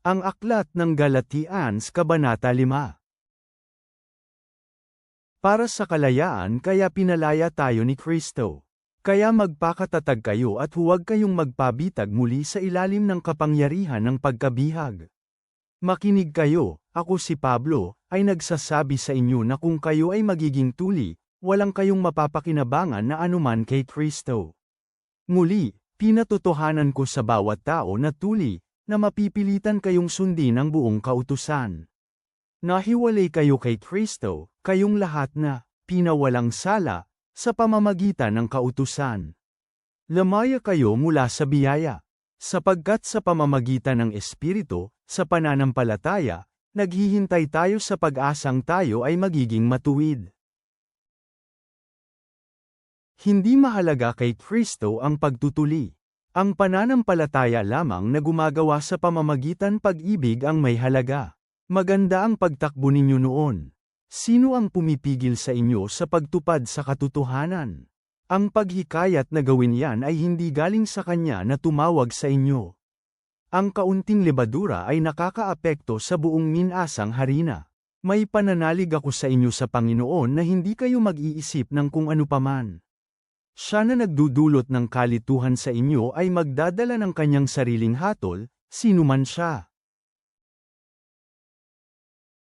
Ang Aklat ng Galatians Kabanata 5. Para sa kalayaan kaya pinalaya tayo ni Kristo. Kaya magpakatatag kayo at huwag kayong magpabitag muli sa ilalim ng kapangyarihan ng pagkabihag. Makinig kayo, ako si Pablo, ay nagsasabi sa inyo na kung kayo ay magiging tuli, walang kayong mapapakinabangan na anuman kay Kristo. Muli, pinatotohanan ko sa bawat tao na tuli, na mapipilitan kayong sundin ang buong kautusan. Nahiwalay kayo kay Kristo, kayong lahat na, pinawalang sala, sa pamamagitan ng kautusan. Lamaya kayo mula sa biyaya, sapagkat sa pamamagitan ng Espiritu, sa pananampalataya, naghihintay tayo sa pag-asang tayo ay magiging matuwid. Hindi mahalaga kay Kristo ang pagtutuli. Ang pananampalataya lamang na gumagawa sa pamamagitan pag-ibig ang may halaga. Maganda ang pagtakbo ninyo noon. Sino ang pumipigil sa inyo sa pagtupad sa katotohanan? Ang paghikayat na gawin yan ay hindi galing sa Kanya na tumawag sa inyo. Ang kaunting lebadura ay nakakaapekto sa buong minasang harina. May pananalig ako sa inyo sa Panginoon na hindi kayo mag-iisip ng kung ano paman. Siya na nagdudulot ng kalituhan sa inyo ay magdadala ng kanyang sariling hatol, sino man siya.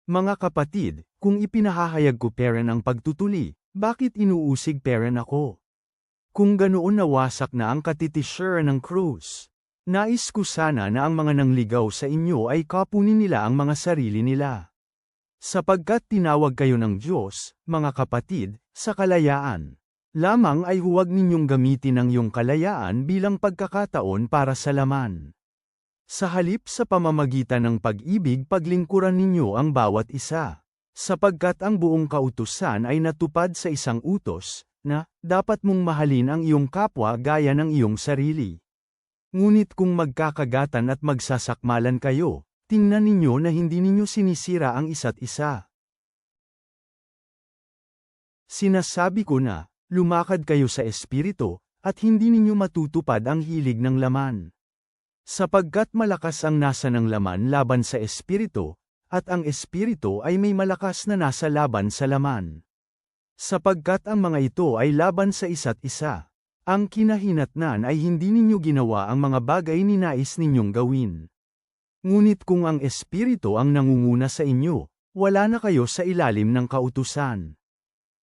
Mga kapatid, kung ipinahahayag ko peren ang pagtutuli, bakit inuusig peren ako? Kung ganoon nawasak na ang katitisyer ng krus. Nais ko sana na ang mga nangligaw sa inyo ay kapunin nila ang mga sarili nila. Sapagkat tinawag kayo ng Diyos, mga kapatid, sa kalayaan. Lamang ay huwag ninyong gamitin ang iyong kalayaan bilang pagkakataon para sa laman. Sa halip sa pamamagitan ng pag-ibig paglingkuran ninyo ang bawat isa. Sapagkat ang buong kautusan ay natupad sa isang utos, na, dapat mong mahalin ang iyong kapwa gaya ng iyong sarili. Ngunit kung magkakagatan at magsasakmalan kayo, tingnan ninyo na hindi ninyo sinisira ang isa't isa. Sinasabi ko na, lumakad kayo sa Espiritu, at hindi ninyo matutupad ang hilig ng laman. Sapagkat malakas ang nasa ng laman laban sa Espiritu, at ang Espiritu ay may malakas na nasa laban sa laman. Sapagkat ang mga ito ay laban sa isa't isa. Ang kinahinatnan ay hindi ninyo ginawa ang mga bagay ninais ninyong gawin. Ngunit kung ang Espiritu ang nangunguna sa inyo, wala na kayo sa ilalim ng kautusan.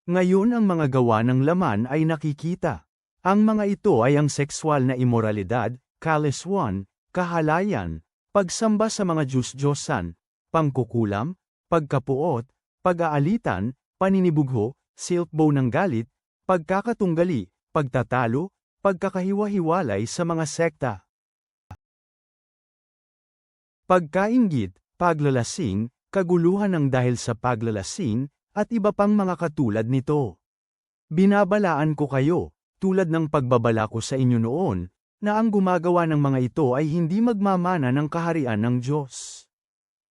Ngayon ang mga gawa ng laman ay nakikita. Ang mga ito ay ang sexual na imoralidad, kaliswan, kahalayan, pagsamba sa mga Diyos-Diyosan, pangkukulam, pagkapuot, pag-aalitan, paninibugho, silpbow ng galit, pagkakatunggali, pagtatalo, pagkakahiwa-hiwalay sa mga sekta. Pagkainggit, paglalasing, kaguluhan ng dahil sa paglalasing, at iba pang mga katulad nito. Binabalaan ko kayo, tulad ng pagbabala ko sa inyo noon, na ang gumagawa ng mga ito ay hindi magmamana ng kaharian ng Diyos.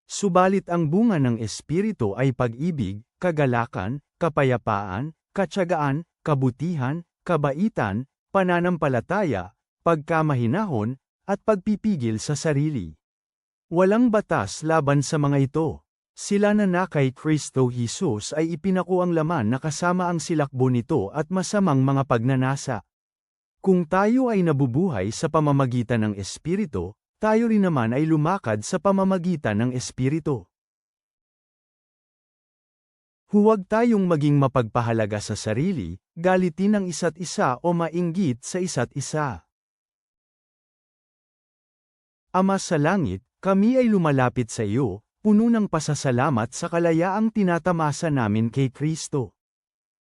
Subalit ang bunga ng Espiritu ay pag-ibig, kagalakan, kapayapaan, katyagaan, kabutihan, kabaitan, pananampalataya, pagkamahinahon, at pagpipigil sa sarili. Walang batas laban sa mga ito. Sila na kay Kristo Jesus ay ipinako ang laman na kasama ang silakbo nito at masamang mga pagnanasa. Kung tayo ay nabubuhay sa pamamagitan ng Espiritu, tayo rin naman ay lumakad sa pamamagitan ng Espiritu. Huwag tayong maging mapagpahalaga sa sarili, galitin ang isa't isa o mainggit sa isa't isa. Ama sa langit, kami ay lumalapit sa iyo, puno ng pasasalamat sa kalayaang tinatamasa namin kay Kristo.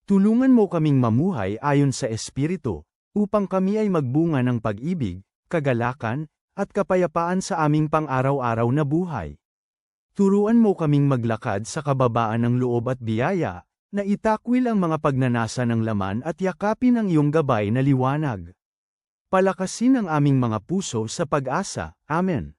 Tulungan mo kaming mamuhay ayon sa Espiritu, upang kami ay magbunga ng pag-ibig, kagalakan, at kapayapaan sa aming pang-araw-araw na buhay. Turuan mo kaming maglakad sa kababaan ng loob at biyaya, na itakwil ang mga pagnanasa ng laman at yakapin ang iyong gabay na liwanag. Palakasin ang aming mga puso sa pag-asa. Amen.